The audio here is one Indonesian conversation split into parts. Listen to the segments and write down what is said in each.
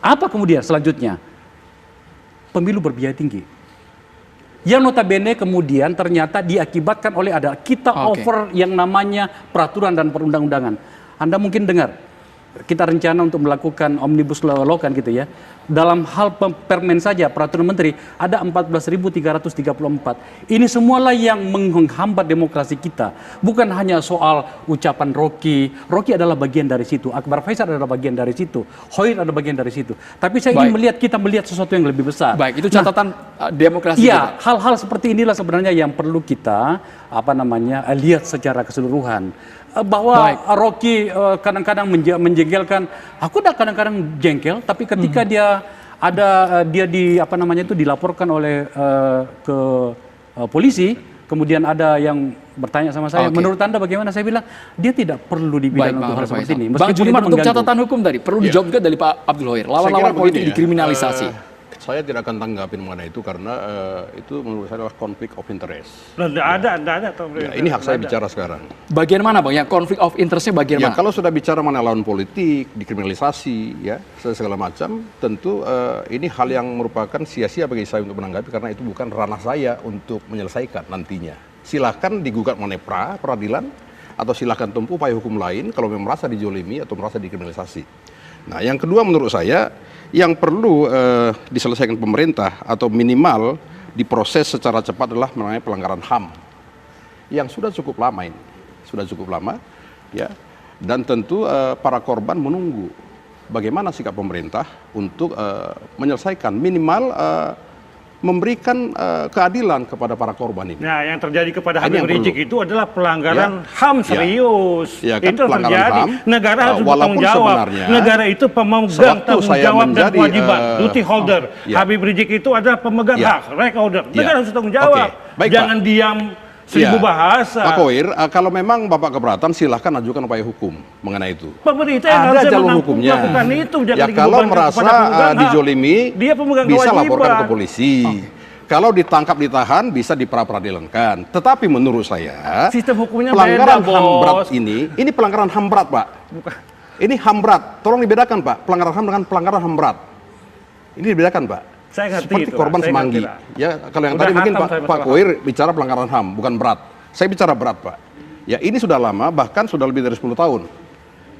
Apa kemudian selanjutnya? Pemilu berbiaya tinggi. Yang notabene kemudian ternyata diakibatkan oleh ada kita over yang namanya peraturan dan perundang-undangan. Anda mungkin dengar, kita rencana untuk melakukan omnibus law kan gitu ya. Dalam hal permen saja, peraturan menteri, ada 14.334. Ini semualah yang menghambat demokrasi kita. Bukan hanya soal ucapan Rocky. Rocky adalah bagian dari situ. Akbar Faisal adalah bagian dari situ. Hoir adalah bagian dari situ. Tapi saya ingin kita melihat sesuatu yang lebih besar. Baik, itu catatan demokrasi kita. Hal-hal seperti inilah sebenarnya yang perlu kita lihat secara keseluruhan. Bahwa Rocky kadang-kadang menjengkelkan, aku udah kadang-kadang jengkel, tapi ketika dia dilaporkan oleh ke polisi, kemudian ada yang bertanya sama saya, menurut Anda bagaimana? Saya bilang dia tidak perlu dipidana untuk hal seperti ini. Bang Juliman, untuk catatan hukum tadi perlu dijawab juga dari Pak Abdul Hoir. Lawan-lawan politik dikriminalisasi. Saya tidak akan tanggapin mengenai itu karena itu menurut saya adalah konflik of interest. Tidak ada. Ini hak saya bicara sekarang. Bagian mana Bang? Yang konflik of interestnya bagian mana? Kalau sudah bicara mengenai lawan politik, dikriminalisasi, ya segala macam, tentu ini hal yang merupakan sia-sia bagi saya untuk menanggapi karena itu bukan ranah saya untuk menyelesaikan nantinya. Silahkan digugat mengenai peradilan atau silahkan tempuh upaya hukum lain kalau memang merasa dijolimi atau merasa dikriminalisasi. Nah, yang kedua menurut saya yang perlu diselesaikan pemerintah atau minimal diproses secara cepat adalah mengenai pelanggaran HAM yang sudah cukup lama ini, ya. Dan tentu para korban menunggu bagaimana sikap pemerintah untuk menyelesaikan minimal memberikan keadilan kepada para korban ini. Nah, yang terjadi kepada Habib Rizik itu adalah pelanggaran HAM serius. Kan, itu terjadi. HAM, negara harus bertanggung jawab. Negara itu pemegang tanggung jawab dan kewajiban. Duty holder. Habib Rizik itu adalah pemegang hak, recorder. Negara harus bertanggung jawab. Jangan diam. Seribu bahasa. Pak Hoir, kalau memang Bapak keberatan silahkan ajukan upaya hukum mengenai itu. Pemerintah yang ada jalur hukumnya. Itu, kalau merasa dijolimi, bisa laporkan ke polisi. Kalau ditangkap ditahan bisa diperadilankan. Tetapi menurut saya sistem hukumnya pelanggaran beda, HAM berat ini pelanggaran HAM berat, Pak. Bukan. Ini HAM berat. Tolong dibedakan, Pak. Pelanggaran HAM dengan pelanggaran HAM berat. Ini dibedakan, Pak. Saya ngerti seperti itu, korban Semanggi. Ya, kalau yang tadi mungkin Pak Hoir bicara pelanggaran HAM, bukan berat. Saya bicara berat, Pak. Ya, ini sudah lama, bahkan sudah lebih dari 10 tahun.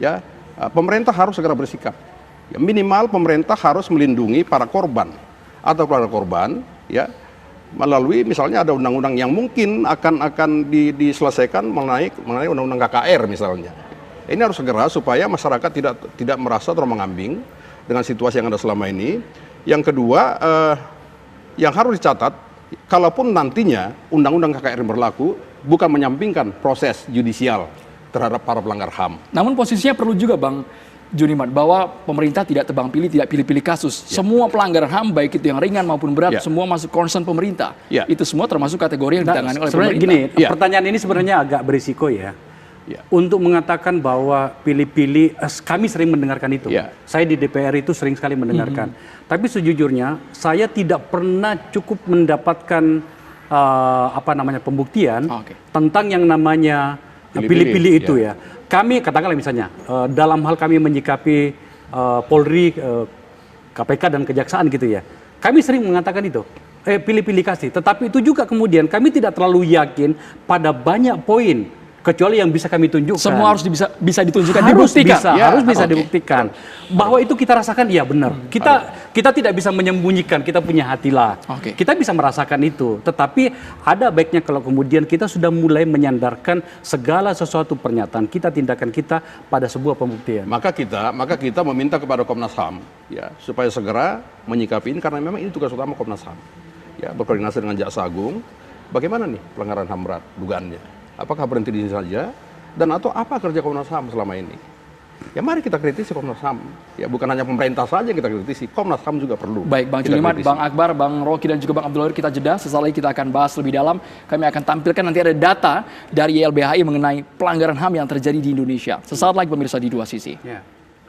Ya, pemerintah harus segera bersikap. Ya, minimal pemerintah harus melindungi para korban atau para korban, ya, melalui misalnya ada undang-undang yang mungkin akan diselesaikan mengenai undang-undang KKR misalnya. Ini harus segera supaya masyarakat tidak merasa terombang-ambing dengan situasi yang ada selama ini. Yang kedua, yang harus dicatat, kalaupun nantinya undang-undang KKR berlaku, bukan menyampingkan proses judisial terhadap para pelanggar HAM. Namun posisinya perlu juga Bang Juniman, bahwa pemerintah tidak tebang pilih, tidak pilih-pilih kasus. Semua pelanggaran HAM, baik itu yang ringan maupun berat, semua masuk concern pemerintah. Itu semua termasuk kategori yang ditangani oleh pemerintah. Gini, pertanyaan ini sebenarnya agak berisiko ya. Untuk mengatakan bahwa pilih-pilih, kami sering mendengarkan itu. Saya di DPR itu sering sekali mendengarkan. Tapi sejujurnya, saya tidak pernah cukup mendapatkan pembuktian tentang yang namanya pilih-pilih itu ya. Kami katakanlah misalnya dalam hal kami menyikapi Polri, KPK dan Kejaksaan gitu ya. Kami sering mengatakan itu. Pilih-pilih kasih. Tetapi itu juga kemudian kami tidak terlalu yakin pada banyak poin. Kecuali yang bisa kami tunjukkan. Semua harus bisa ditunjukkan, harus bisa dibuktikan. Bahwa itu kita rasakan, iya benar. Kita tidak bisa menyembunyikan, kita punya hatilah. Kita bisa merasakan itu. Tetapi ada baiknya kalau kemudian kita sudah mulai menyandarkan segala sesuatu pernyataan kita, tindakan kita pada sebuah pembuktian. Maka kita meminta kepada Komnas HAM ya supaya segera menyikapi ini karena memang ini tugas utama Komnas HAM. Ya, berkoordinasi dengan Jaksa Agung. Bagaimana nih pelanggaran HAM berat dugaannya? Apakah berhenti di sini saja? Dan atau apa kerja Komnas HAM selama ini? Ya mari kita kritisi Komnas HAM. Ya bukan hanya pemerintah saja yang kita kritisi, Komnas HAM juga perlu. Baik, Bang Juliman, Bang Akbar, Bang Rocky dan juga Bang Abdul Hoir, kita jeda. Sesaat lagi kita akan bahas lebih dalam. Kami akan tampilkan nanti ada data dari YLBHI mengenai pelanggaran HAM yang terjadi di Indonesia. Sesaat lagi pemirsa di Dua Sisi.